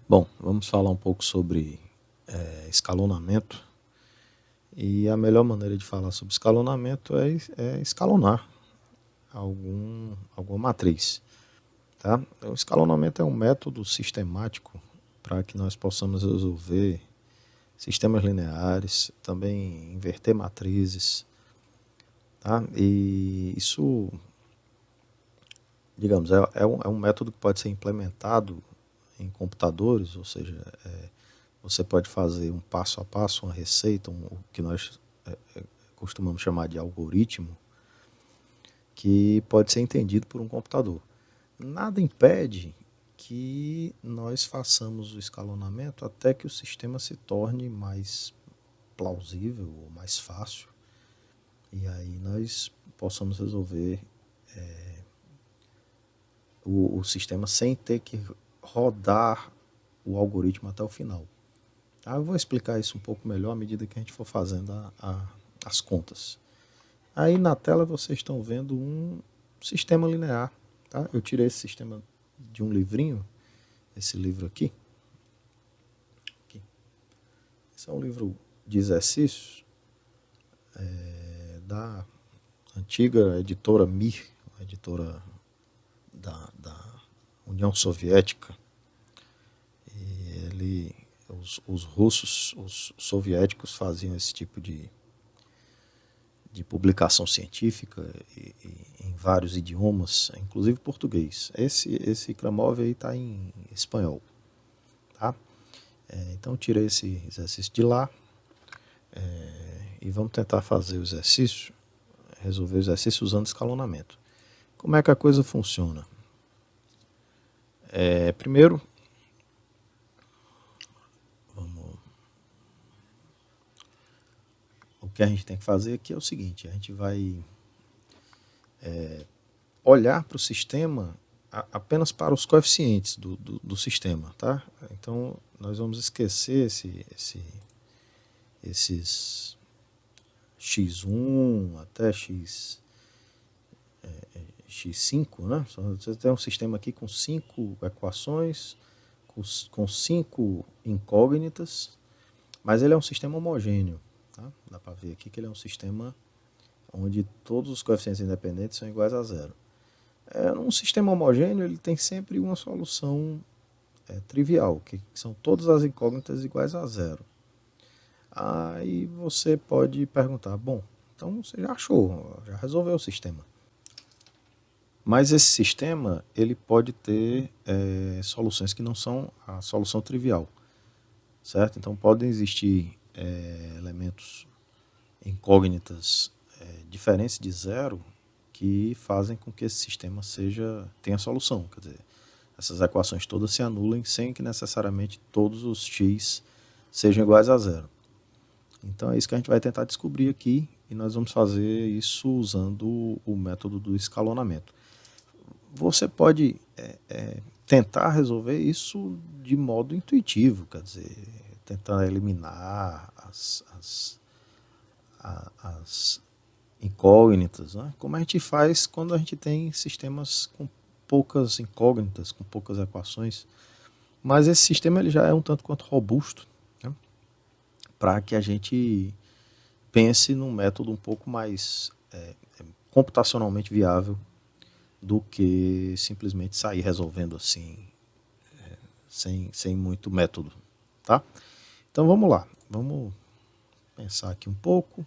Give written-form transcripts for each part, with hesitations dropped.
Bom, vamos falar um pouco sobre escalonamento. E a melhor maneira de falar sobre escalonamento é escalonar alguma matriz. Tá? O escalonamento é um método sistemático para que nós possamos resolver sistemas lineares, também inverter matrizes. Tá? E isso, digamos, é um método que pode ser implementado em computadores, ou seja, você pode fazer um passo a passo, uma receita, o que nós costumamos chamar de algoritmo, que pode ser entendido por um computador. Nada impede que nós façamos o escalonamento até que o sistema se torne mais plausível ou mais fácil, e aí nós possamos resolver o sistema sem ter que rodar o algoritmo até o final. Eu vou explicar isso um pouco melhor à medida que a gente for fazendo as contas. Aí na tela vocês estão vendo um sistema linear. Tá? Eu tirei esse sistema de um livrinho, esse livro aqui. Esse é um livro de exercícios da antiga editora Mir, editora da União Soviética. E os russos, os soviéticos faziam esse tipo de publicação científica em vários idiomas, inclusive português. Esse Kramov aí está em espanhol. Tá? Então tirei esse exercício de lá e vamos tentar fazer o exercício, resolver o exercício usando escalonamento. Como é que a coisa funciona? Primeiro, o que a gente tem que fazer aqui é o seguinte: a gente vai olhar para o sistema apenas para os coeficientes do sistema. Tá? Então, nós vamos esquecer esses x1 até x5. Né? Você tem um sistema aqui com 5 equações, com 5 incógnitas, mas ele é um sistema homogêneo. Tá? Dá para ver aqui que ele é um sistema onde todos os coeficientes independentes são iguais a zero. Um sistema homogêneo ele tem sempre uma solução trivial, que são todas as incógnitas iguais a zero. Aí você pode perguntar, bom, então você já achou, já resolveu o sistema. Mas esse sistema ele pode ter soluções que não são a solução trivial, certo? Então podem existir elementos incógnitas diferentes de zero que fazem com que esse sistema tenha solução. Quer dizer, essas equações todas se anulem sem que necessariamente todos os x sejam iguais a zero. Então é isso que a gente vai tentar descobrir aqui e nós vamos fazer isso usando o método do escalonamento. Você pode tentar resolver isso de modo intuitivo, quer dizer, tentar eliminar as incógnitas, né? Como a gente faz quando a gente tem sistemas com poucas incógnitas, com poucas equações. Mas esse sistema ele já é um tanto quanto robusto, né? Para que a gente pense num método um pouco mais computacionalmente viável do que simplesmente sair resolvendo assim, sem muito método. Tá? Então vamos lá, vamos pensar aqui um pouco.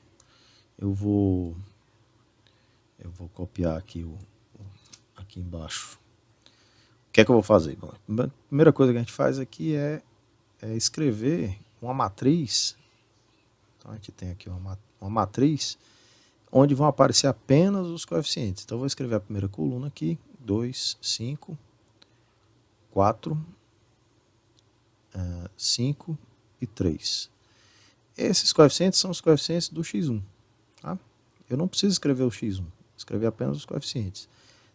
Eu vou copiar aqui aqui embaixo. O que é que eu vou fazer? Bom, a primeira coisa que a gente faz aqui é escrever uma matriz. Então a gente tem aqui uma matriz onde vão aparecer apenas os coeficientes. Então eu vou escrever a primeira coluna aqui, 2, 5, 4, 5 e 3. Esses coeficientes são os coeficientes do x1. Tá? Eu não preciso escrever o x1, escrever apenas os coeficientes.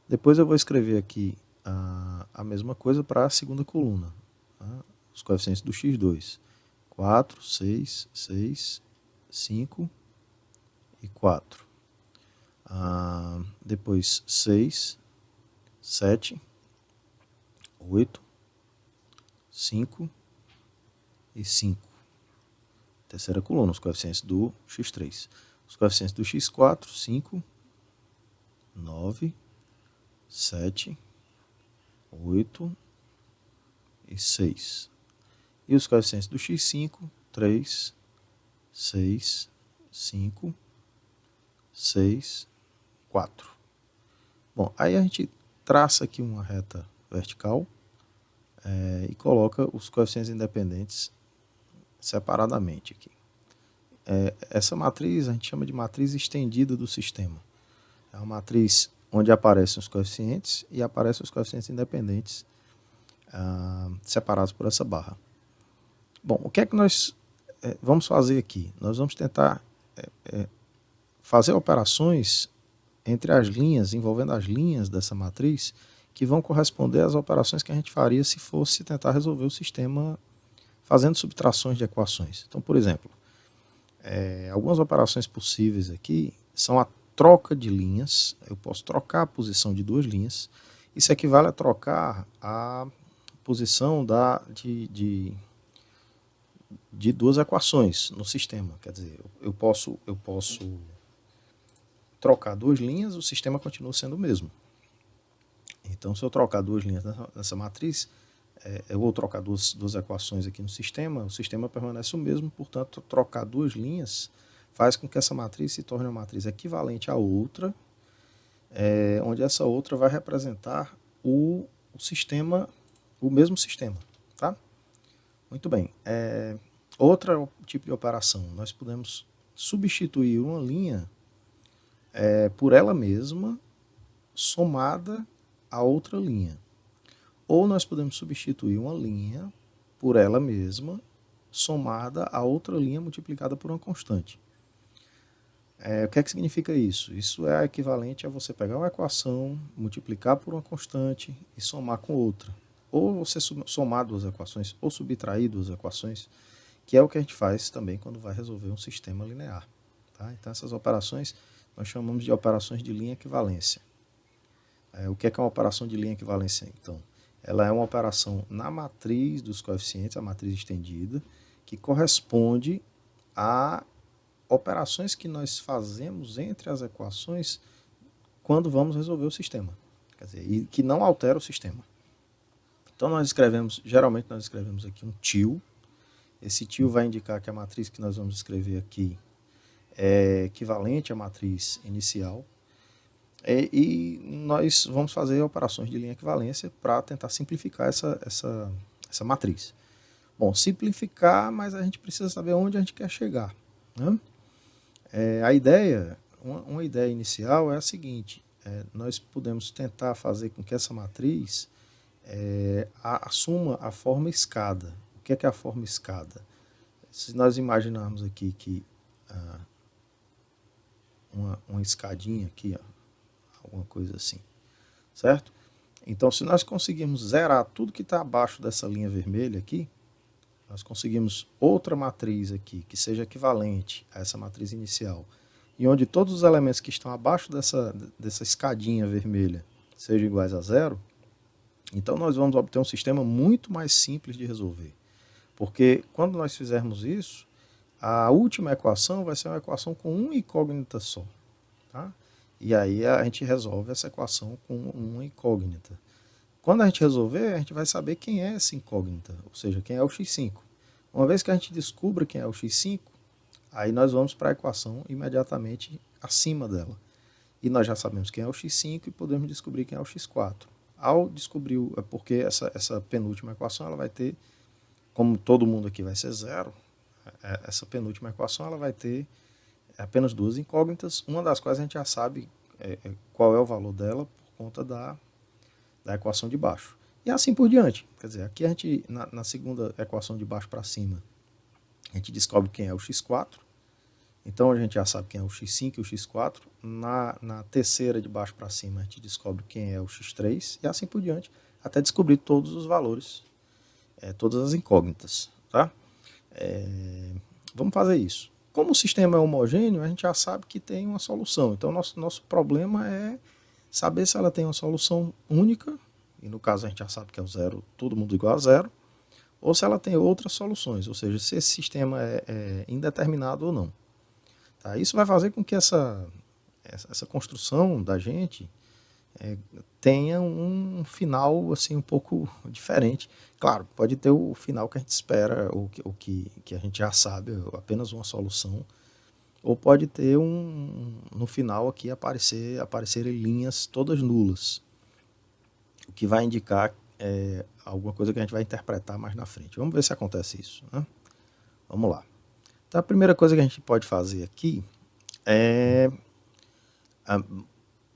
Depois eu vou escrever aqui a mesma coisa para a segunda coluna. Tá? Os coeficientes do x2. 4, 6, 6, 5 e 4. Depois 6, 7, 8, 5 e 5. Terceira coluna, os coeficientes do x3. Os coeficientes do x4, 5, 9, 7, 8 e 6. E os coeficientes do x5, 3, 6, 5, 6, 4. Bom, aí a gente traça aqui uma reta vertical e coloca os coeficientes independentes separadamente aqui. Essa matriz a gente chama de matriz estendida do sistema. É uma matriz onde aparecem os coeficientes e aparecem os coeficientes independentes separados por essa barra. Bom, o que é que nós vamos fazer aqui? Nós vamos tentar fazer operações entre as linhas, envolvendo as linhas dessa matriz, que vão corresponder às operações que a gente faria se fosse tentar resolver o sistema fazendo subtrações de equações. Então, por exemplo, algumas operações possíveis aqui são a troca de linhas. Eu posso trocar a posição de duas linhas. Isso equivale a trocar a posição de duas equações no sistema. Quer dizer, eu posso trocar duas linhas, o sistema continua sendo o mesmo. Então, se eu trocar duas linhas nessa matriz, eu vou trocar duas equações aqui no sistema, o sistema permanece o mesmo, portanto, trocar duas linhas faz com que essa matriz se torne uma matriz equivalente à outra, onde essa outra vai representar o sistema, o mesmo sistema. Tá? Muito bem. Outro tipo de operação, nós podemos substituir uma linha por ela mesma somada a outra linha. Ou nós podemos substituir uma linha por ela mesma somada a outra linha multiplicada por uma constante. O que é que significa isso? Isso é equivalente a você pegar uma equação, multiplicar por uma constante e somar com outra. Ou você somar duas equações, ou subtrair duas equações, que é o que a gente faz também quando vai resolver um sistema linear. Tá? Então essas operações nós chamamos de operações de linha equivalência. O que é uma operação de linha equivalência? Então, ela é uma operação na matriz dos coeficientes, a matriz estendida, que corresponde a operações que nós fazemos entre as equações quando vamos resolver o sistema. Quer dizer, e que não altera o sistema. Então, geralmente nós escrevemos aqui um tio. Esse tio vai indicar que a matriz que nós vamos escrever aqui é equivalente à matriz inicial. E nós vamos fazer operações de linha equivalência para tentar simplificar essa matriz. Bom, simplificar, mas a gente precisa saber onde a gente quer chegar. Né? A ideia, uma ideia inicial é a seguinte: nós podemos tentar fazer com que essa matriz assuma a forma escada. O que é a forma escada? Se nós imaginarmos aqui que uma escadinha aqui, ó, alguma coisa assim, certo? Então, se nós conseguirmos zerar tudo que está abaixo dessa linha vermelha aqui, nós conseguimos outra matriz aqui que seja equivalente a essa matriz inicial, e onde todos os elementos que estão abaixo dessa escadinha vermelha sejam iguais a zero, então nós vamos obter um sistema muito mais simples de resolver. Porque quando nós fizermos isso, a última equação vai ser uma equação com uma incógnita só. Tá? E aí a gente resolve essa equação com uma incógnita. Quando a gente resolver, a gente vai saber quem é essa incógnita, ou seja, quem é o x5. Uma vez que a gente descubra quem é o x5, aí nós vamos para a equação imediatamente acima dela. E nós já sabemos quem é o x5 e podemos descobrir quem é o x4. Ao descobrir, porque essa penúltima equação ela vai ter, como todo mundo aqui vai ser zero, essa penúltima equação ela vai ter apenas duas incógnitas, uma das quais a gente já sabe qual é o valor dela por conta da equação de baixo. E assim por diante. Quer dizer, aqui a gente, na segunda equação de baixo para cima, a gente descobre quem é o x4. Então a gente já sabe quem é o x5 e o x4. Na terceira de baixo para cima, a gente descobre quem é o x3. E assim por diante, até descobrir todos os valores, todas as incógnitas. Tá? Vamos fazer isso. Como o sistema é homogêneo, a gente já sabe que tem uma solução. Então, nosso problema é saber se ela tem uma solução única, e no caso a gente já sabe que é o zero, todo mundo igual a zero, ou se ela tem outras soluções, ou seja, se esse sistema é indeterminado ou não. Tá? Isso vai fazer com que essa construção da gente tenha um final assim um pouco diferente. Claro, pode ter o final que a gente espera, ou que a gente já sabe, apenas uma solução, ou pode ter no final aqui aparecerem linhas todas nulas, o que vai indicar alguma coisa que a gente vai interpretar mais na frente. Vamos ver se acontece isso, né? Vamos lá. Então a primeira coisa que a gente pode fazer aqui é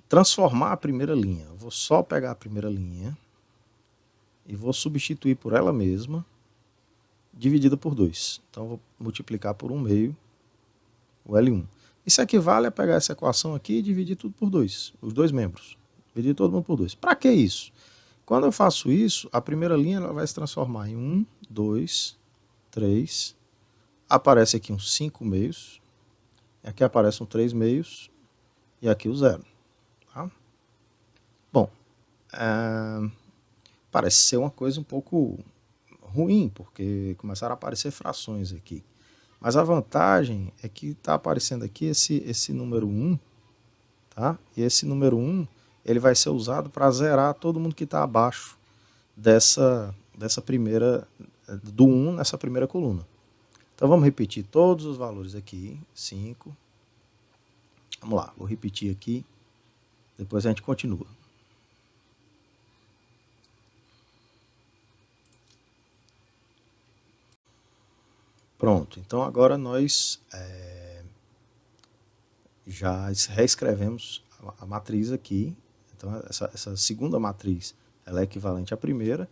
transformar a primeira linha. Eu vou só pegar a primeira linha e vou substituir por ela mesma, dividida por 2. Então eu vou multiplicar por 1/2 o L1. Isso equivale a pegar essa equação aqui e dividir tudo por 2, os dois membros. Dividir todo mundo por 2. Para que isso? Quando eu faço isso, a primeira linha ela vai se transformar em 1, 2, 3. Aparece aqui uns 5 meios. Aqui aparece um 3 meios. E aqui o 0. Tá? Bom, parece ser uma coisa um pouco ruim, porque começaram a aparecer frações aqui. Mas a vantagem é que está aparecendo aqui esse número 1, tá? E esse número 1 ele vai ser usado para zerar todo mundo que está abaixo dessa primeira, do 1 nessa primeira coluna. Então vamos repetir todos os valores aqui, 5. Vamos lá, vou repetir aqui, depois a gente continua. Pronto, então agora nós já reescrevemos a matriz aqui. Então essa segunda matriz ela é equivalente à primeira,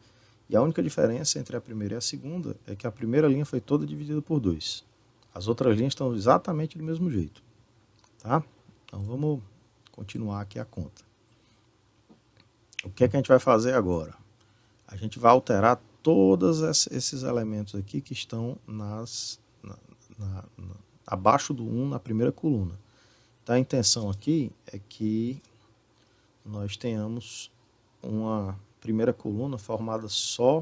e a única diferença entre a primeira e a segunda é que a primeira linha foi toda dividida por 2. As outras linhas estão exatamente do mesmo jeito. Tá? Então vamos continuar aqui a conta. O que é que a gente vai fazer agora? A gente vai alterar todos esses elementos aqui que estão abaixo do 1 na primeira coluna. Então a intenção aqui é que nós tenhamos uma primeira coluna formada só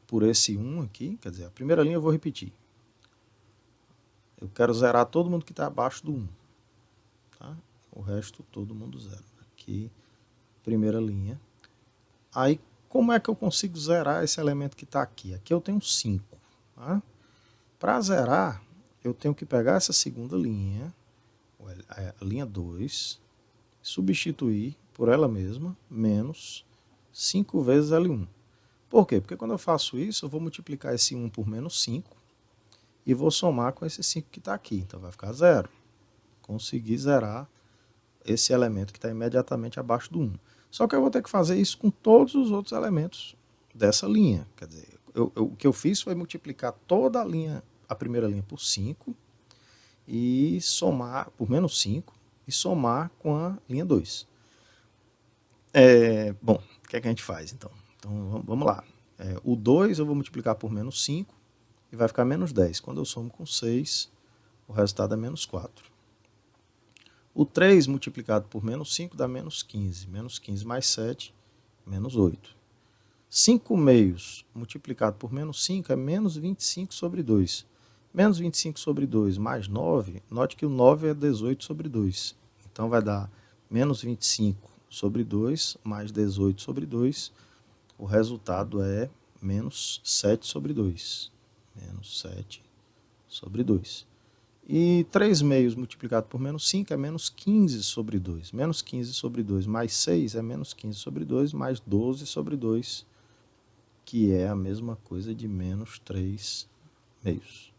por esse 1 aqui, quer dizer, a primeira linha eu vou repetir. Eu quero zerar todo mundo que está abaixo do 1. Tá? O resto todo mundo zero. Aqui, primeira linha. Aí, como é que eu consigo zerar esse elemento que está aqui? Aqui eu tenho 5. Tá? Para zerar, eu tenho que pegar essa segunda linha, a linha 2, substituir por ela mesma, menos 5 vezes L1. Por quê? Porque quando eu faço isso, eu vou multiplicar esse 1 por menos 5 e vou somar com esse 5 que está aqui. Então vai ficar 0. Consegui zerar esse elemento que está imediatamente abaixo do 1. Só que eu vou ter que fazer isso com todos os outros elementos dessa linha. Quer dizer, o que eu fiz foi multiplicar toda a primeira linha por 5 e somar por menos 5 e somar com a linha 2. Bom, o que é que a gente faz então? Então vamos lá. O 2 eu vou multiplicar por menos 5 e vai ficar menos 10. Quando eu somo com 6, o resultado é menos 4. O 3 multiplicado por menos 5 dá menos 15. Menos 15 mais 7, menos 8. 5 meios multiplicado por menos 5 é menos 25 sobre 2. Menos 25 sobre 2 mais 9, note que o 9 é 18 sobre 2. Então vai dar menos 25 sobre 2 mais 18 sobre 2. O resultado é menos 7 sobre 2. Menos 7 sobre 2. E 3 meios multiplicado por menos 5 é menos 15 sobre 2. Menos 15 sobre 2 mais 6 é menos 15 sobre 2 mais 12 sobre 2, que é a mesma coisa de menos 3 meios.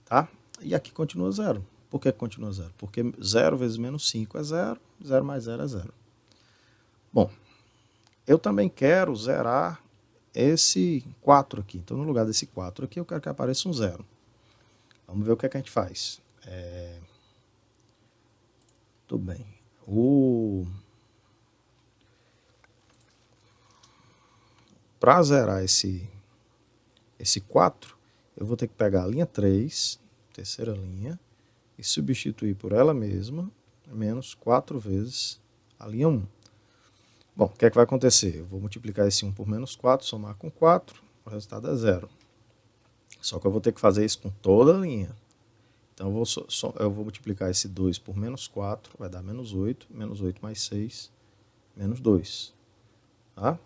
Tá? E aqui continua 0. Por que continua 0? Porque 0 vezes menos 5 é 0, 0 mais 0 é 0. Bom, eu também quero zerar esse 4 aqui. Então, no lugar desse 4 aqui, eu quero que apareça um 0. Vamos ver o que é que a gente faz. Tudo bem. Para zerar esse 4, eu vou ter que pegar a linha 3, terceira linha, e substituir por ela mesma, menos 4 vezes a linha 1. Bom, o que é que vai acontecer? Eu vou multiplicar esse 1 por menos 4, somar com 4, o resultado é 0. Só que eu vou ter que fazer isso com toda a linha. Então eu vou multiplicar esse 2 por menos 4, vai dar menos 8 mais 6, menos 2. Tá?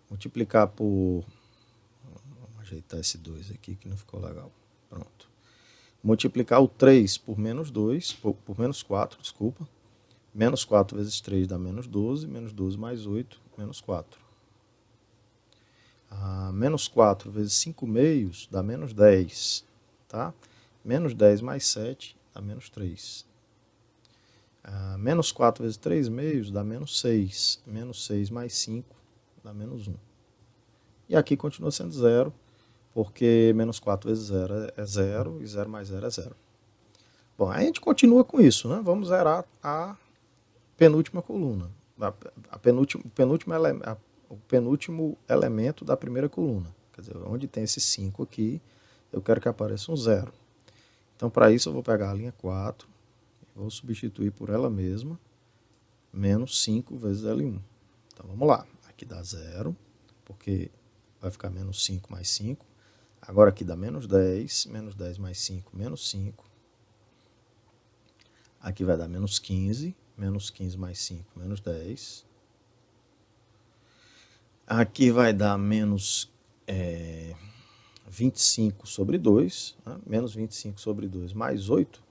Multiplicar por... Vamos ajeitar esse 2 aqui que não ficou legal. Pronto. Multiplicar o 3 por menos 2, por menos 4, desculpa. Menos 4 vezes 3 dá menos 12, menos 12 mais 8, menos 4. Menos 4 vezes 5 meios dá menos 10, tá? Menos 10 mais 7 dá menos 3. Menos 4 vezes 3 meios dá menos 6. Menos 6 mais 5 dá menos 1. E aqui continua sendo 0, porque menos 4 vezes 0 é 0, e 0 mais 0 é 0. Bom, aí a gente continua com isso, né? Vamos zerar a penúltima coluna. O penúltimo elemento da primeira coluna. Quer dizer, onde tem esse 5 aqui, eu quero que apareça um 0. Então, para isso, eu vou pegar a linha 4, vou substituir por ela mesma, menos 5 vezes L1. Então, vamos lá. Aqui dá 0, porque vai ficar menos 5 mais 5. Agora aqui dá menos 10 mais 5, menos 5. Aqui vai dar menos 15 mais 5, menos 10. Aqui vai dar menos 25 sobre 2, né? Menos 25 sobre 2 mais 8.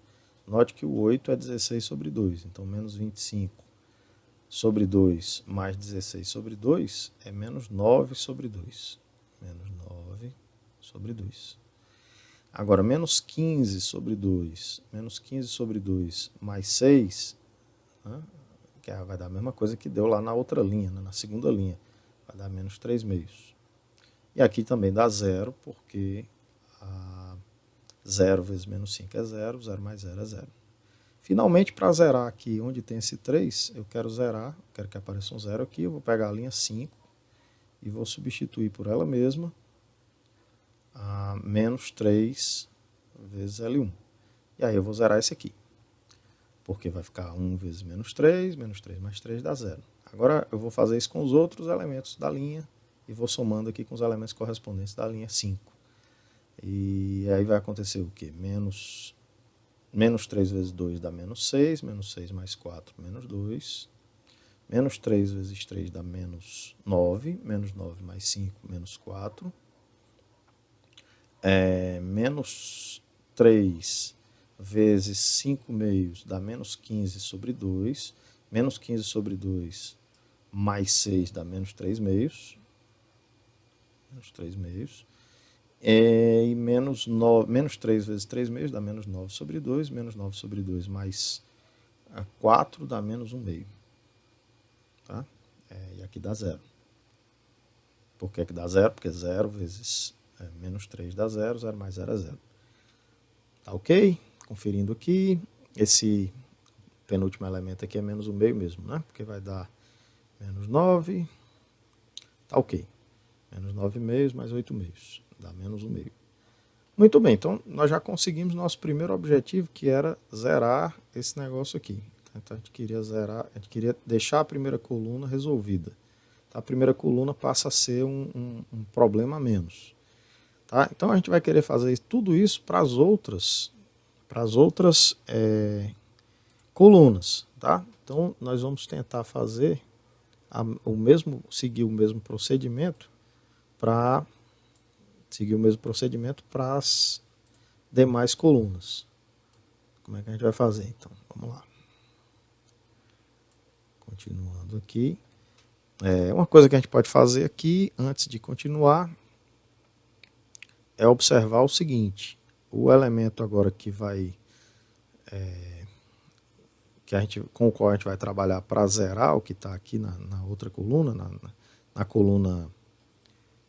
Note que o 8 é 16 sobre 2, então menos 25 sobre 2 mais 16 sobre 2 é menos 9 sobre 2. Menos 9 sobre 2. Agora, menos 15 sobre 2, menos 15 sobre 2 mais 6, né? Que vai dar a mesma coisa que deu lá na outra linha, né? Na segunda linha. Vai dar menos 3 meios. E aqui também dá 0, porque 0 vezes menos 5 é 0, 0 mais 0 é 0. Finalmente, para zerar aqui onde tem esse 3, eu quero zerar, quero que apareça um 0 aqui, eu vou pegar a linha 5 e vou substituir por ela mesma a menos 3 vezes L1. E aí eu vou zerar esse aqui, porque vai ficar 1 vezes menos 3 mais 3 dá 0. Agora eu vou fazer isso com os outros elementos da linha e vou somando aqui com os elementos correspondentes da linha 5. E aí vai acontecer o quê? Menos 3 vezes 2 dá menos 6 mais 4, menos 2. Menos 3 vezes 3 dá menos 9 mais 5, menos 4. Menos 3 vezes 5 meios dá menos 15 sobre 2. Menos 15 sobre 2 mais 6 dá menos 3 meios. Menos 3 meios. E menos 3 vezes 3 meios dá menos 9 sobre 2. Menos 9 sobre 2 mais 4 dá menos 1 meio. Tá? E aqui dá 0. Por que dá 0? Porque 0 vezes menos 3 dá 0, 0 mais 0 é 0. Tá ok? Conferindo aqui, esse penúltimo elemento aqui é menos 1 meio mesmo, né? Porque vai dar menos 9, tá ok. Menos 9 meios mais 8 meios, dá menos 1 meio. Muito bem, então nós já conseguimos nosso primeiro objetivo, que era zerar esse negócio aqui. Então a gente queria zerar, a gente queria deixar a primeira coluna resolvida. A primeira coluna passa a ser um problema a menos. Tá? Então a gente vai querer fazer tudo isso para as outras colunas. Tá? Então nós vamos tentar fazer seguir o mesmo procedimento para as demais colunas. Como é que a gente vai fazer então? Vamos lá. Continuando aqui. Uma coisa que a gente pode fazer aqui, antes de continuar, é observar o seguinte: o elemento agora que vai com o qual a gente vai trabalhar para zerar o que está aqui na outra coluna,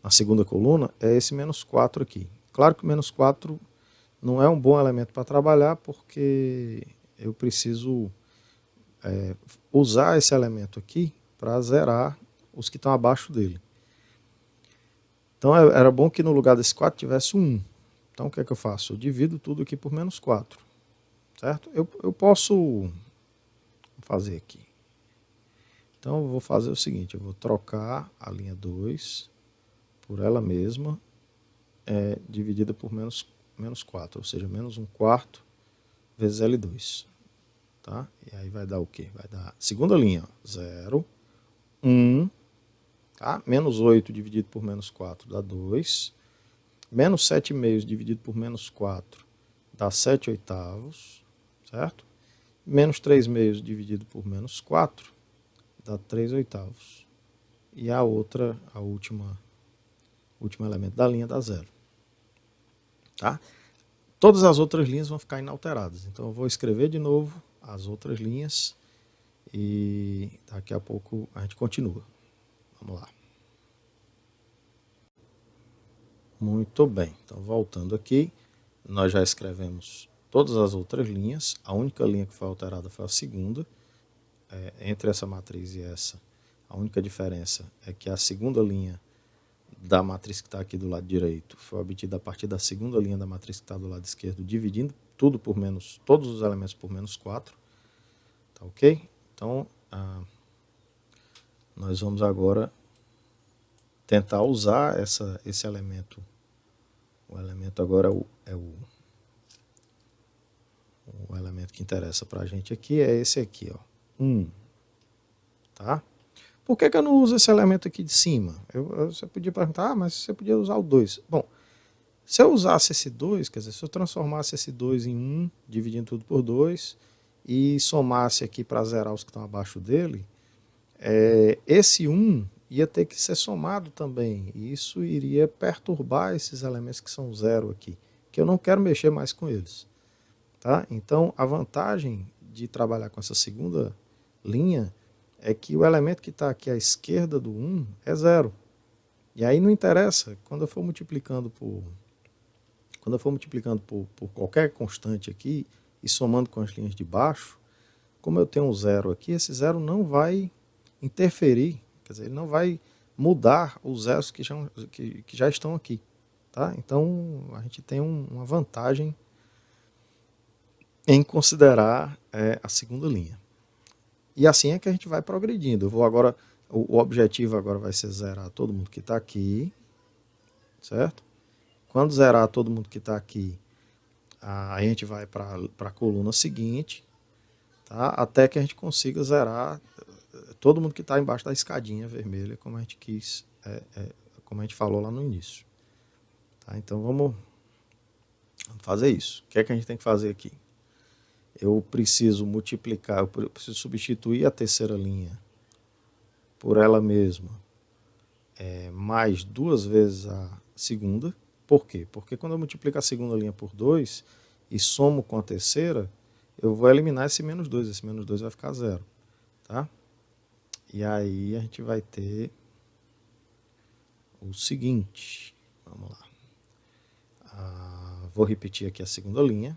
na segunda coluna, é esse menos 4 aqui. Claro que o menos 4 não é um bom elemento para trabalhar, porque eu preciso usar esse elemento aqui para zerar os que estão abaixo dele. Então era bom que no lugar desse 4 tivesse um 1. Então o que é que eu faço? Eu divido tudo aqui por menos 4. Certo? Eu posso fazer aqui. Então eu vou fazer o seguinte, eu vou trocar a linha 2 por ela mesma dividida por menos 4, ou seja, menos 1/4 vezes L2. Tá? E aí vai dar o quê? Vai dar, segunda linha, 0, 1, tá? Menos 8 dividido por menos 4 dá 2. Menos 7/2 dividido por menos 4 dá 7/8, certo? Menos 3/2 dividido por menos 4 dá 3/8. E a outra, último elemento da linha dá 0. Tá? Todas as outras linhas vão ficar inalteradas. Então eu vou escrever de novo as outras linhas e daqui a pouco a gente continua. Vamos lá. Muito bem. Então voltando aqui, nós já escrevemos todas as outras linhas. A única linha que foi alterada foi a segunda. Entre essa matriz e essa, a única diferença é que a segunda linha da matriz que está aqui do lado direito foi obtida a partir da segunda linha da matriz que está do lado esquerdo, dividindo tudo por menos, todos os elementos por menos 4. Tá ok? Então, nós vamos agora tentar usar esse elemento. O elemento agora é o elemento que interessa para a gente aqui, é esse aqui, ó, 1. Tá? Por que eu não uso esse elemento aqui de cima? Você podia perguntar, mas você podia usar o 2. Bom, se eu usasse esse 2, quer dizer, se eu transformasse esse 2 em 1, dividindo tudo por 2, e somasse aqui para zerar os que estão abaixo dele, esse 1 ia ter que ser somado também. E isso iria perturbar esses elementos que são 0 aqui, que eu não quero mexer mais com eles. Tá? Então, a vantagem de trabalhar com essa segunda linha é que o elemento que está aqui à esquerda do 1 é 0. E aí não interessa, quando eu for multiplicando por qualquer constante aqui e somando com as linhas de baixo, como eu tenho um 0 aqui, esse 0 não vai interferir, quer dizer, ele não vai mudar os zeros que já estão aqui. Tá? Então a gente tem uma vantagem em considerar a segunda linha. E assim é que a gente vai progredindo. Eu vou agora, o objetivo agora vai ser zerar todo mundo que está aqui, certo? Quando zerar todo mundo que está aqui, a gente vai para a coluna seguinte, tá? Até que a gente consiga zerar todo mundo que está embaixo da escadinha vermelha, como a gente quis, como a gente falou lá no início. Tá? Então vamos fazer isso. O que é que a gente tem que fazer aqui? Eu preciso multiplicar, eu preciso substituir a terceira linha por ela mesma, mais 2 vezes a segunda. Por quê? Porque quando eu multiplico a segunda linha por 2 e somo com a terceira, eu vou eliminar esse menos 2, esse menos 2 vai ficar 0. Tá? E aí a gente vai ter o seguinte, vamos lá. Vou repetir aqui a segunda linha.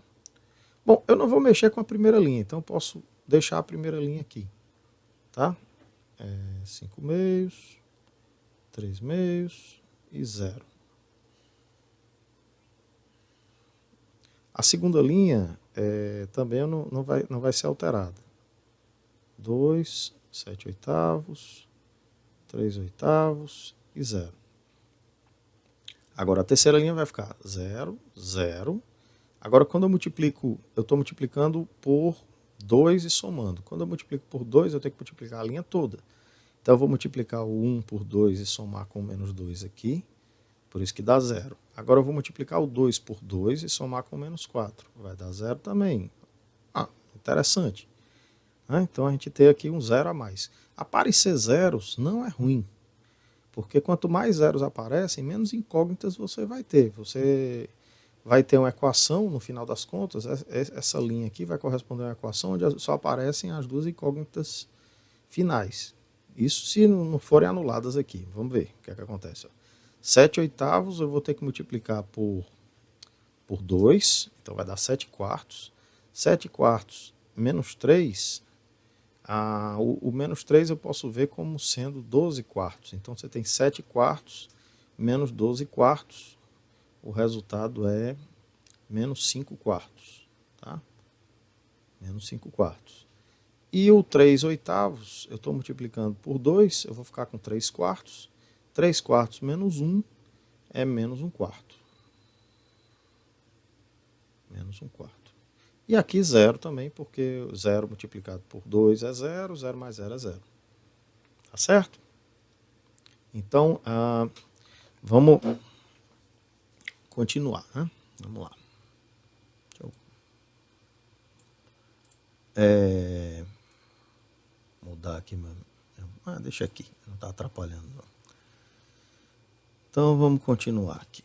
Bom, eu não vou mexer com a primeira linha, então eu posso deixar a primeira linha aqui. Tá? 5/2, 3/2 e 0. A segunda linha também não vai ser alterada. 2, 7/8, 3/8 e 0. Agora a terceira linha vai ficar 0, 0. Agora quando eu multiplico, eu estou multiplicando por 2 e somando. Quando eu multiplico por 2, eu tenho que multiplicar a linha toda. Então eu vou multiplicar o 1 por 2 e somar com o menos 2 aqui, por isso que dá 0. Agora eu vou multiplicar o 2 por 2 e somar com o menos 4. Vai dar 0 também. Interessante. Então a gente tem aqui um 0 a mais. Aparecer zeros não é ruim, porque quanto mais zeros aparecem, menos incógnitas você vai ter. Você vai ter uma equação, no final das contas, essa linha aqui vai corresponder a uma equação onde só aparecem as duas incógnitas finais. Isso se não forem anuladas aqui. Vamos ver o que é que acontece. 7/8 eu vou ter que multiplicar por 2, então vai dar 7/4. 7/4 menos 3, o menos 3 eu posso ver como sendo 12/4. Então você tem 7/4 menos 12/4. O resultado é menos 5/4. Tá? Menos 5/4. E o 3/8 eu estou multiplicando por 2, eu vou ficar com 3/4. 3/4 menos 1 é menos 1/4. menos 1/4. E aqui 0 também, porque 0 multiplicado por 2 é 0, 0 mais 0 é 0. Tá certo? Então, vamos continuar, né? Vamos lá. Mudar aqui mesmo. Deixa aqui, não está atrapalhando não. Então vamos continuar aqui.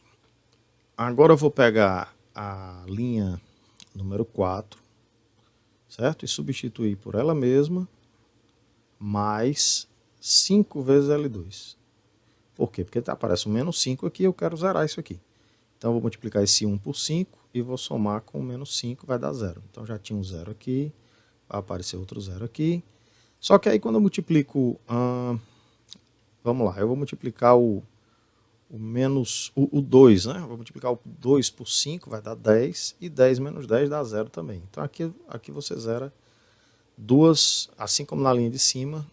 Agora eu vou pegar a linha número 4, certo? E substituir por ela mesma mais 5 vezes L2. Por quê? Porque aparece um menos 5 aqui e eu quero zerar isso aqui. Então eu vou multiplicar esse 1 por 5 e vou somar com menos 5, vai dar 0. Então já tinha um 0 aqui, vai aparecer outro 0 aqui. Só que aí quando eu multiplico, vamos lá, eu vou multiplicar o 2, né? Vou multiplicar o 2 por 5, vai dar 10, e 10 menos 10 dá 0 também. Então aqui você zera duas, assim como na linha de cima,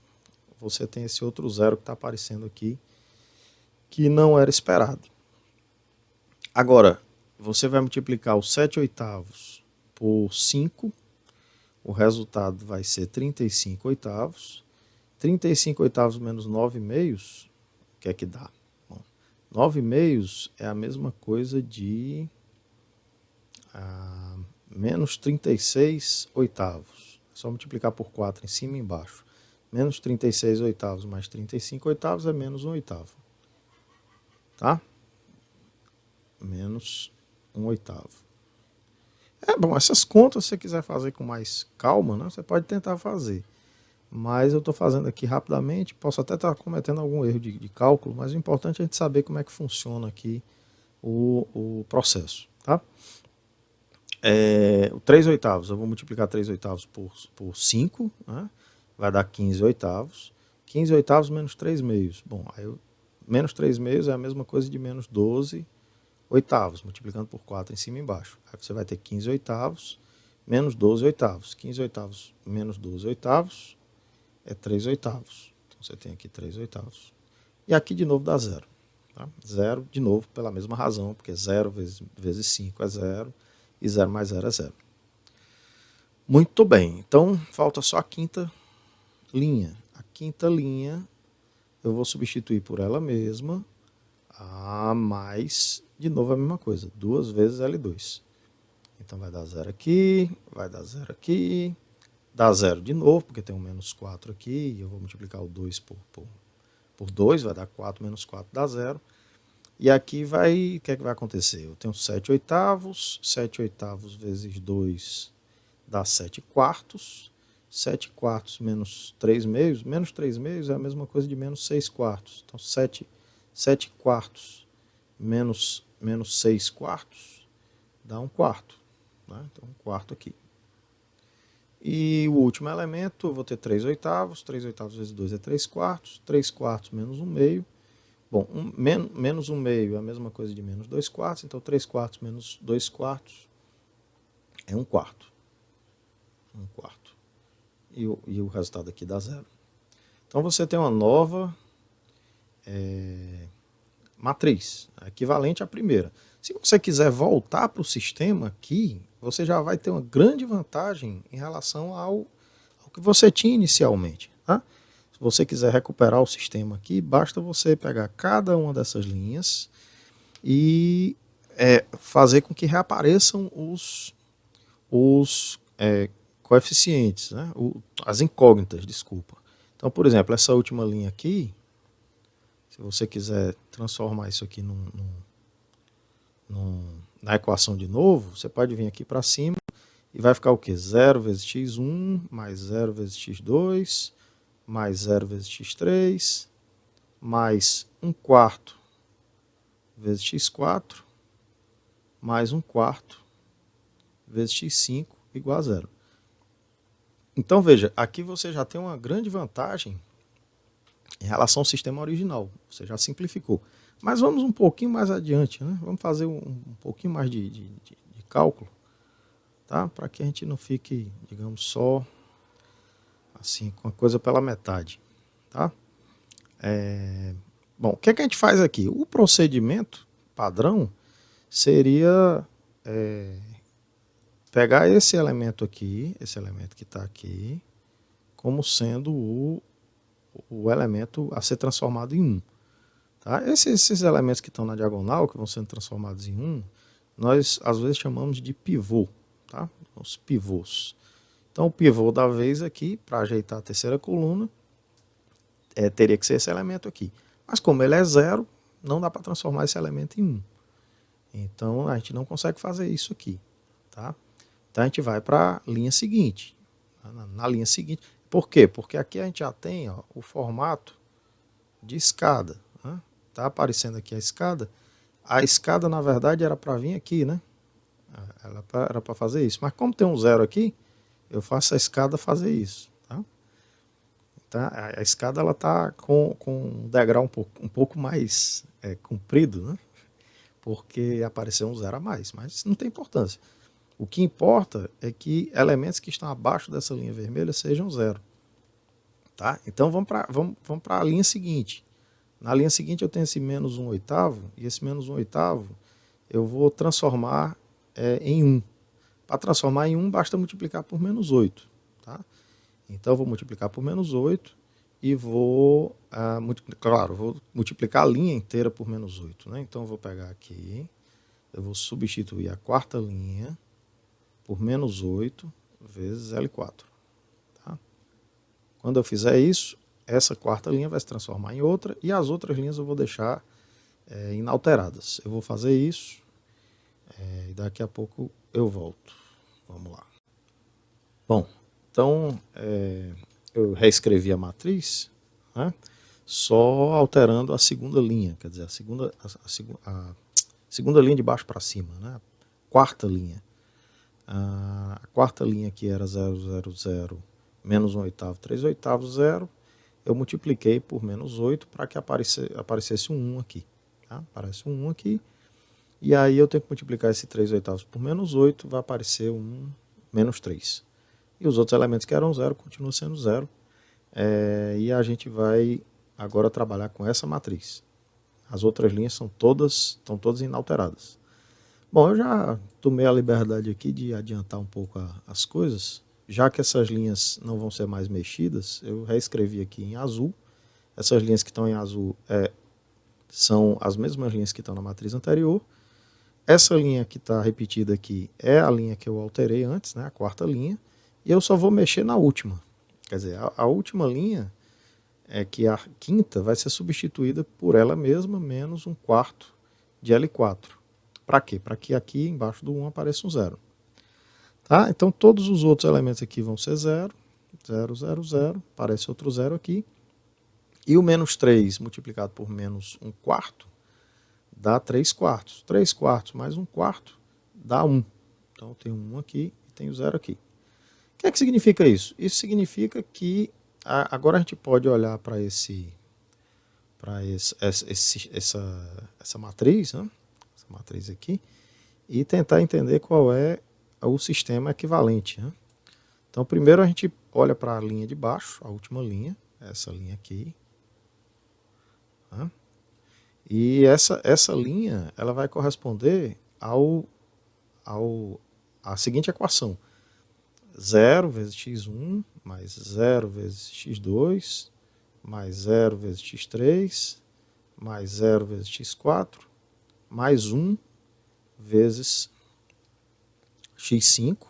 você tem esse outro 0 que está aparecendo aqui, que não era esperado. Agora, você vai multiplicar o 7/8 por 5, o resultado vai ser 35/8. 35/8 menos 9/2, o que é que dá? 9/2 é a mesma coisa de menos 36/8. É só multiplicar por 4 em cima e embaixo. Menos 36/8 mais 35/8 é menos 1/8. Tá? Menos 1/8. Bom, essas contas, se você quiser fazer com mais calma, né, você pode tentar fazer. Mas eu estou fazendo aqui rapidamente, posso até estar cometendo algum erro de cálculo, mas o importante é a gente saber como é que funciona aqui o processo. Tá? O 3/8, eu vou multiplicar 3/8 por 5, né? Vai dar 15/8. 15/8 menos 3/2. Bom, menos 3/2 é a mesma coisa de menos 12/8, multiplicando por 4 em cima e embaixo. Aí você vai ter 15/8 menos 12/8. 15/8 menos 12/8 é 3/8. Então você tem aqui 3/8. E aqui de novo dá 0. Tá? 0 de novo pela mesma razão, porque 0 vezes 5 é 0 e 0 mais 0 é 0. Muito bem, então falta só a quinta linha. A quinta linha eu vou substituir por ela mesma, mais, de novo a mesma coisa, 2 vezes L2. Então vai dar 0 aqui, vai dar 0 aqui, dá 0 de novo, porque tem um menos 4 aqui, e eu vou multiplicar o 2 por 2, vai dar 4 menos 4 dá 0. E aqui o que é que vai acontecer? Eu tenho 7/8, 7/8 vezes 2 dá 7/4, 7/4 menos 3/2, menos 3/2 é a mesma coisa de menos 6/4. Então 7/4 menos 6/4 dá 1/4. Né? Então 1/4 aqui. E o último elemento, eu vou ter 3/8, 3/8 vezes 2 é 3/4, 3/4 menos 1/2. Bom, menos 1/2 é a mesma coisa de menos 2/4, então 3/4 menos 2/4 é 1/4. 1/4. E o resultado aqui dá 0. Então você tem uma nova matriz, equivalente à primeira. Se você quiser voltar para o sistema aqui, você já vai ter uma grande vantagem em relação ao que você tinha inicialmente. Tá? Se você quiser recuperar o sistema aqui, basta você pegar cada uma dessas linhas e fazer com que reapareçam os coeficientes, né? As incógnitas, desculpa. Então, por exemplo, essa última linha aqui, se você quiser transformar isso aqui na equação de novo, você pode vir aqui para cima e vai ficar o quê? 0 vezes x1 mais 0 vezes x2 mais 0 vezes x3 mais 1/4 vezes x4 mais 1/4 vezes x5 igual a 0. Então veja, aqui você já tem uma grande vantagem em relação ao sistema original, você já simplificou. Mas vamos um pouquinho mais adiante, né? Vamos fazer um pouquinho mais de cálculo, tá? Para que a gente não fique, digamos, só assim, com a coisa pela metade, tá? Bom, o que é que a gente faz aqui? O procedimento padrão seria pegar esse elemento aqui, esse elemento que está aqui, como sendo o elemento a ser transformado em 1. Tá? Esses elementos que estão na diagonal, que vão sendo transformados em 1, nós às vezes chamamos de pivô, tá? Os pivôs. Então o pivô da vez aqui, para ajeitar a terceira coluna, teria que ser esse elemento aqui. Mas como ele é 0, não dá para transformar esse elemento em 1. Então a gente não consegue fazer isso aqui. Tá? Então a gente vai para a linha seguinte. Na linha seguinte. Por quê? Porque aqui a gente já tem, ó, o formato de escada. Está aparecendo aqui a escada. A escada, na verdade, era para vir aqui, né? Era para fazer isso. Mas como tem um 0 aqui, eu faço a escada fazer isso. Tá? Então, a escada está com um degrau um pouco mais comprido, né? Porque apareceu um 0 a mais. Mas isso não tem importância. O que importa é que elementos que estão abaixo dessa linha vermelha sejam 0. Tá? Então vamos para a linha seguinte. Na linha seguinte eu tenho esse menos 1/8, e esse menos 1/8 eu vou transformar em 1. Para transformar em 1 basta multiplicar por menos 8. Tá? Então eu vou multiplicar por menos 8 e vou multiplicar a linha inteira por menos 8. Né? Então eu vou pegar aqui, eu vou substituir a quarta linha por menos 8 vezes L4. Tá? Quando eu fizer isso, essa quarta linha vai se transformar em outra e as outras linhas eu vou deixar inalteradas. Eu vou fazer isso e daqui a pouco eu volto. Vamos lá. Bom, então eu reescrevi a matriz, né, só alterando a segunda linha, quer dizer, a segunda linha de baixo para cima, né, a quarta linha. A quarta linha aqui era 0, 0, 0, menos 1/8, 3/8, 0. Eu multipliquei por menos 8 para que aparecesse um 1 aqui. Tá? Aparece um 1 aqui. E aí eu tenho que multiplicar esse 3/8 por menos 8, vai aparecer um menos 3. E os outros elementos que eram 0 continuam sendo 0. E a gente vai agora trabalhar com essa matriz. As outras linhas estão todas inalteradas. Bom, eu já tomei a liberdade aqui de adiantar um pouco as coisas. Já que essas linhas não vão ser mais mexidas, eu reescrevi aqui em azul. Essas linhas que estão em azul são as mesmas linhas que estão na matriz anterior. Essa linha que está repetida aqui é a linha que eu alterei antes, né, a quarta linha. E eu só vou mexer na última. Quer dizer, a última linha, que a quinta, vai ser substituída por ela mesma menos 1/4 de L4. Para quê? Para que aqui embaixo do 1 apareça um 0. Tá? Então todos os outros elementos aqui vão ser 0, 0, 0, 0, aparece outro 0 aqui. E o menos 3 multiplicado por menos 1/4 dá 3/4. 3/4 mais 1/4 dá 1. Então eu tenho 1 aqui e tenho 0 aqui. O que é que significa isso? Isso significa que agora a gente pode olhar para essa matriz, né? Essa matriz aqui, e tentar entender qual é o sistema equivalente. Né? Então primeiro a gente olha para a linha de baixo, a última linha, essa linha aqui. Né? E essa linha ela vai corresponder à seguinte equação. 0 vezes x1 mais 0 vezes x2 mais 0 vezes x3 mais 0 vezes x4 mais 1 vezes x5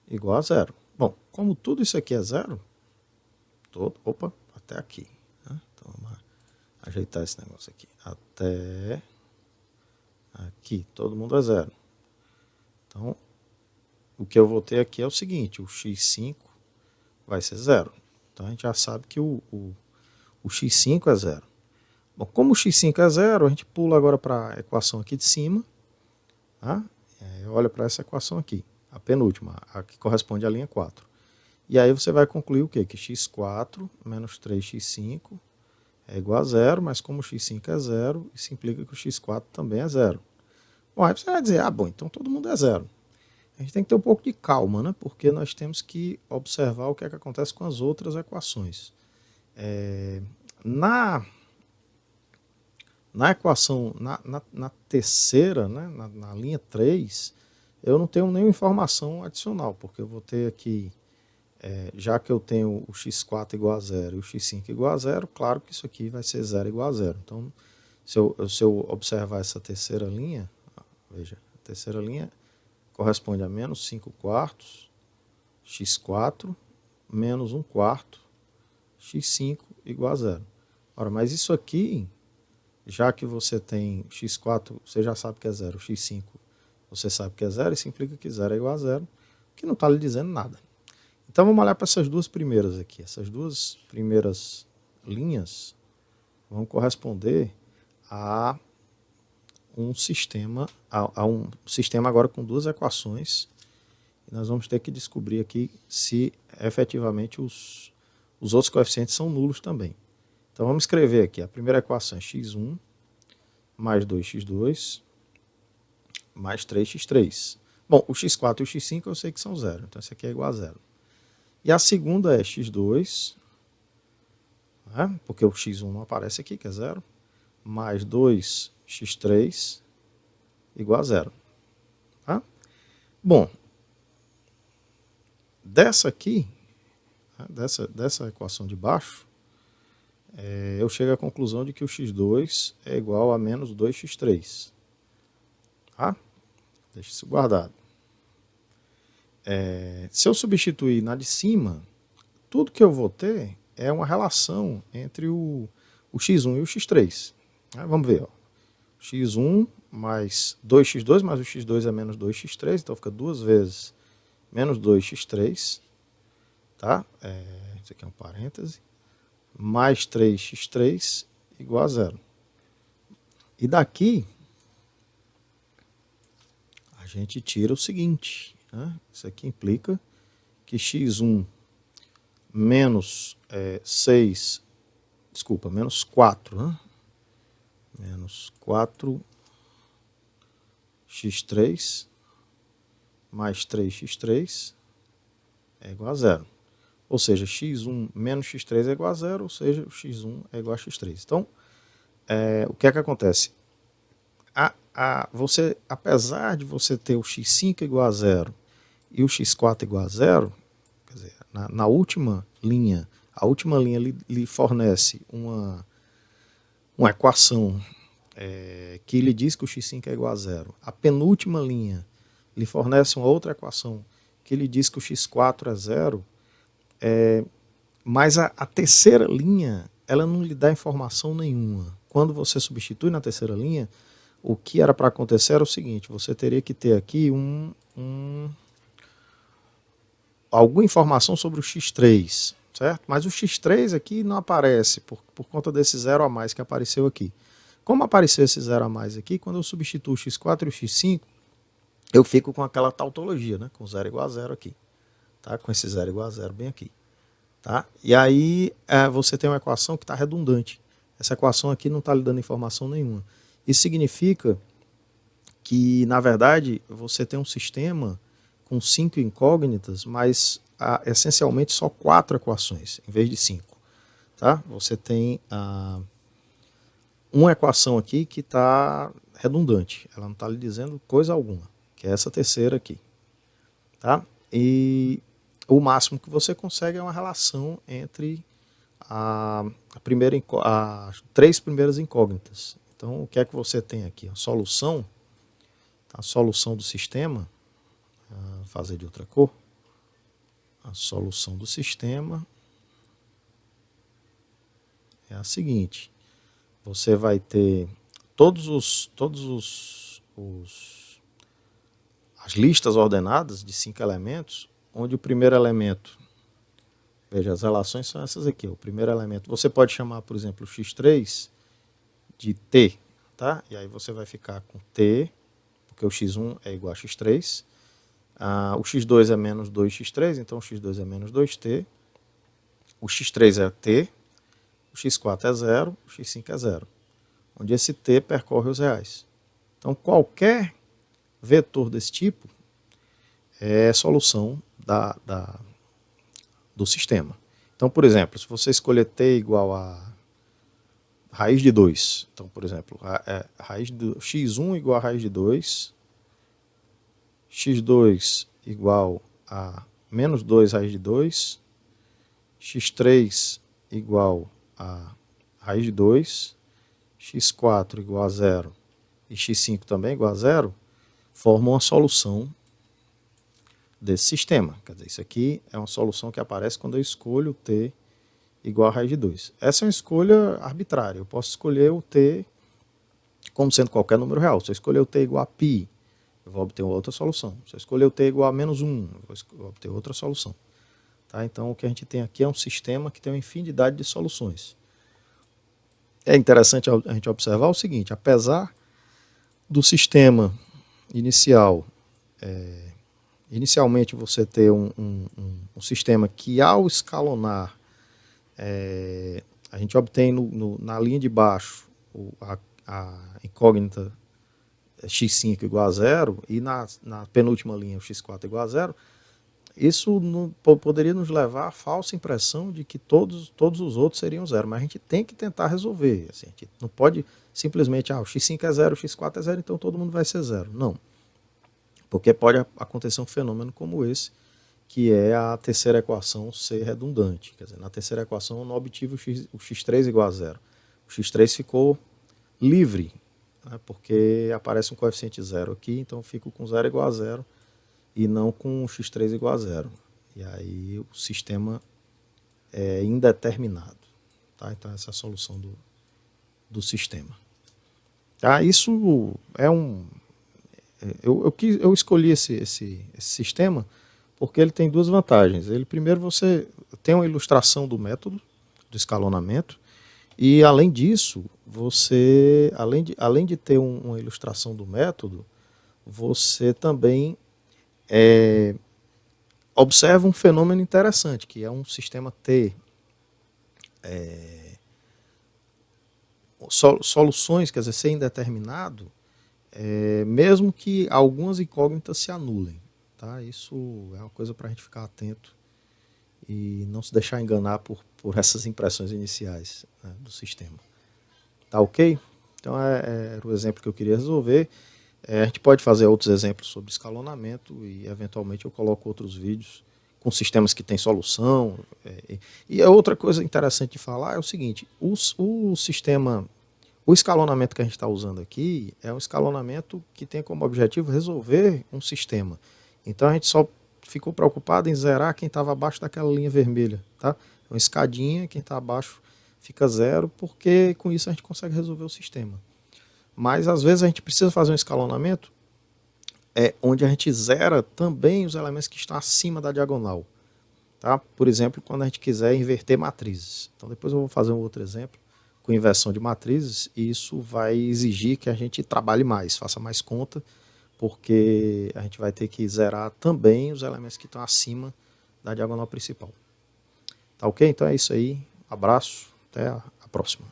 igual a 0. Bom, como tudo isso aqui é 0, até aqui. Né? Então vamos ajeitar esse negócio aqui. Até aqui, todo mundo é 0. Então, o que eu vou ter aqui é o seguinte, o x5 vai ser 0. Então a gente já sabe que o x5 é 0. Bom, como o x5 é 0, a gente pula agora para a equação aqui de cima. Tá? Olha para essa equação aqui, a penúltima, a que corresponde à linha 4. E aí você vai concluir o quê? Que x4 menos 3x5 é igual a 0, mas como o x5 é 0, isso implica que o x4 também é 0. Bom, aí você vai dizer, bom, então todo mundo é 0. A gente tem que ter um pouco de calma, né? Porque nós temos que observar o que é que acontece com as outras equações. Na equação, na terceira, né, na linha 3, eu não tenho nenhuma informação adicional, porque eu vou ter aqui, já que eu tenho o x4 igual a 0 e o x5 igual a 0, claro que isso aqui vai ser 0 igual a 0. Então, se eu observar essa terceira linha, veja, a terceira linha corresponde a menos 5 quartos, x4, menos 1 quarto, x5 igual a 0. Ora, mas isso aqui, já que você tem x4, você já sabe que é 0, x5 você sabe que é 0, isso implica que 0 é igual a 0, que não está lhe dizendo nada. Então vamos olhar para essas duas primeiras aqui. Essas duas primeiras linhas vão corresponder a um sistema, agora com duas equações. E nós vamos ter que descobrir aqui se efetivamente os outros coeficientes são nulos também. Então vamos escrever aqui, a primeira equação é x1 mais 2x2 mais 3x3. Bom, o x4 e o x5 eu sei que são 0, então isso aqui é igual a 0. E a segunda é x2, né, porque o x1 não aparece aqui, que é 0, mais 2x3 igual a 0. Tá? Bom, dessa aqui, dessa equação de baixo, eu chego à conclusão de que o x2 é igual a menos 2x3. Tá? Deixa isso guardado. Se eu substituir na de cima, tudo que eu vou ter é uma relação entre o x1 e o x3. Vamos ver. Ó. x1 mais 2x2, mas o x2 é menos 2x3, então fica duas vezes menos 2x3. Tá? Isso aqui é um parêntese. Mais 3x3 igual a 0. E daqui a gente tira o seguinte, né? Isso aqui implica que x1 menos menos 4, né? Menos 4x3 mais 3x3 é igual a 0. Ou seja, x1 menos x3 é igual a 0, ou seja, o x1 é igual a x3. Então, o que é que acontece? Apesar de você ter o x5 igual a 0 e o x4 igual a 0, quer dizer, na última linha, a última linha lhe fornece uma equação que lhe diz que o x5 é igual a 0. A penúltima linha lhe fornece uma outra equação que lhe diz que o x4 é 0, mas a terceira linha ela não lhe dá informação nenhuma. Quando você substitui na terceira linha, o que era para acontecer era o seguinte, você teria que ter aqui alguma informação sobre o x3, certo? Mas o x3 aqui não aparece por conta desse 0 a mais que apareceu aqui. Como apareceu esse 0 a mais aqui, quando eu substituo o x4 e o x5, eu fico com aquela tautologia, né? Com 0 igual a 0 aqui. Tá? Com esse 0 igual a 0 bem aqui. Tá? E aí você tem uma equação que está redundante. Essa equação aqui não está lhe dando informação nenhuma. Isso significa que, na verdade, você tem um sistema com 5 incógnitas, mas essencialmente só 4 equações, em vez de 5. Tá? Você tem uma equação aqui que está redundante, ela não está lhe dizendo coisa alguma, que é essa terceira aqui. Tá? E o máximo que você consegue é uma relação entre as 3 primeiras incógnitas. Então, o que é que você tem aqui? A solução do sistema, vou fazer de outra cor, a solução do sistema é a seguinte, você vai ter as listas ordenadas de 5 elementos, onde o primeiro elemento, veja, as relações são essas aqui, o primeiro elemento, você pode chamar, por exemplo, o x3 de t, tá? E aí você vai ficar com t, porque o x1 é igual a x3, o x2 é menos 2x3, então o x2 é menos 2t, o x3 é t, o x4 é 0, o x5 é 0, onde esse t percorre os reais. Então qualquer vetor desse tipo é solução do sistema. Então, por exemplo, se você escolher t igual a raiz de 2. Então, por exemplo, raiz de x1 igual a raiz de 2, x2 igual a menos 2 raiz de 2, x3 igual a raiz de 2, x4 igual a 0 e x5 também igual a 0, formam uma solução desse sistema. Quer dizer, isso aqui é uma solução que aparece quando eu escolho o t igual a raiz de 2. Essa é uma escolha arbitrária. Eu posso escolher o t como sendo qualquer número real. Se eu escolher o t igual a π, eu vou obter outra solução. Se eu escolher o t igual a menos 1, eu vou obter outra solução. Tá? Então, o que a gente tem aqui é um sistema que tem uma infinidade de soluções. É interessante a gente observar o seguinte: apesar do sistema inicial, inicialmente você ter um sistema que, ao escalonar, a gente obtém na linha de baixo a incógnita x5 igual a 0 e na penúltima linha o x4 igual a 0, isso poderia nos levar à falsa impressão de que todos os outros seriam 0, mas a gente tem que tentar resolver. Assim, a gente não pode simplesmente, o x5 é 0, o x4 é 0, então todo mundo vai ser 0. Não. Porque pode acontecer um fenômeno como esse, que é a terceira equação ser redundante. Quer dizer, na terceira equação eu não obtive o x3 igual a 0. O x3 ficou livre, né, porque aparece um coeficiente 0 aqui, então eu fico com 0 igual a 0 e não com o x3 igual a 0. E aí o sistema é indeterminado. Tá? Então essa é a solução do sistema. Tá? Isso é um... Eu escolhi esse sistema porque ele tem duas vantagens. Primeiro, você tem uma ilustração do método do escalonamento, e além disso, você, além de ter uma ilustração do método, você também observa um fenômeno interessante, que é um sistema ter soluções, quer dizer, ser indeterminado, mesmo que algumas incógnitas se anulem. Tá? Isso é uma coisa para a gente ficar atento e não se deixar enganar por essas impressões iniciais, né, do sistema. Tá ok? Então era o exemplo que eu queria resolver. A gente pode fazer outros exemplos sobre escalonamento e eventualmente eu coloco outros vídeos com sistemas que têm solução. E a outra coisa interessante de falar é o seguinte: o sistema, o escalonamento que a gente está usando aqui é um escalonamento que tem como objetivo resolver um sistema. Então a gente só ficou preocupado em zerar quem estava abaixo daquela linha vermelha. Tá? Uma escadinha, quem está abaixo fica 0, porque com isso a gente consegue resolver o sistema. Mas às vezes a gente precisa fazer um escalonamento onde a gente zera também os elementos que estão acima da diagonal. Tá? Por exemplo, quando a gente quiser inverter matrizes. Então depois eu vou fazer um outro exemplo com inversão de matrizes, e isso vai exigir que a gente trabalhe mais, faça mais conta, porque a gente vai ter que zerar também os elementos que estão acima da diagonal principal. Tá ok? Então é isso aí. Abraço. Até a próxima.